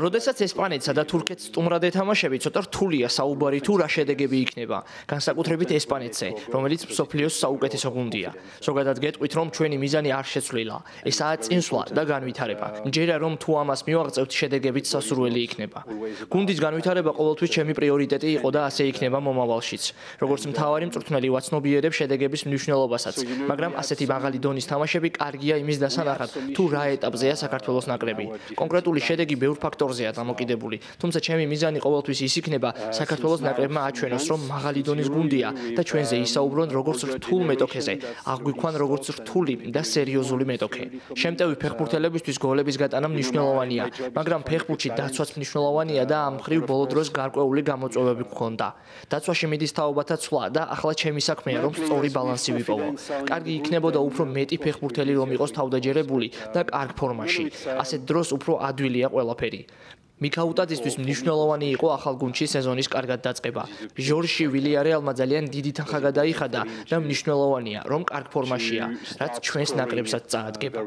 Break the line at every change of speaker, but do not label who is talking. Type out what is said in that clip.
როდესაც ესპანეთსა და თურქეთს სტუმრად ეთამაშები, ცოტა რთულია საუბარი თუ რა შედეგები იქნება, განსაკუთრებით ესპანეთზე, რომელიც მსოფლიოს საუკეთესო გუნდია. ზოგადად გეტყვით, რომ ჩვენი მიზანი არ შეცვლილა. ესაა წინსვლა და განვითარება. მჯერა რომ თუ ამას მივაღწევთ, შედეგებიც სასურველი იქნება. გუნდის განვითარება ყოველთვის ჩემი პრიორიტეტი იყო და ასე იქნება მომავალშიც. როგორც მთავარი მწვრთნელი ვაცნობიერებ შედეგების მნიშვნელობასაც, მაგრამ ასეთი მაღალი დონის თამაშები კარგია იმის დასანახად, თუ რა ეტაპზეა საქართველოს ნაკრები. კონკრეტული შედეგი ბევრ ფაქტორზეა დამოკიდებული, თუმცა ჩემი მიზანი ყოველთვის ის იქნება, საქართველოს ნაკრებმა აჩვენოს, რომ მაღალი დონის გუნდია და ჩვენზე ისაუბრონ როგორც რთულ მეტოქეზე, აღვიქვან როგორც რთული და სერიოზული მეტოქე. შემტევი ფეხბურთელებისთვის გოლების გატანა მნიშვნელოვანია, მაგრამ ფეხბურთში დაცვაც მნიშვნელოვანია და ამ მხრივ ბოლო დროს გარკვეული გამოწვევები გქონდა. დაცვაში მიდის თაობათა ცვლა და ახლა ჩემი საქმეა, რომ სწორი ბალანსი ვიპოვო. კარგი იქნებოდა უფრო მეტი ფეხბურთელი რომ იყოს თავდაჯერებული და კარგ ფორმაში. ასეთ დროს უფრო ადვილია ყველაფერი. მიქაუტაძისთვის მნიშვნელოვანი იყო ახალ გუნდში სეზონის კარგად დაწყება. ჟორჟი ვილიარეალმა ძალიან დიდი თანხა გადაიხადა და მნიშვნელოვანია, რომ კარგ ფორმაშია, რაც ჩვენს ნაკრებსაც წაადგება.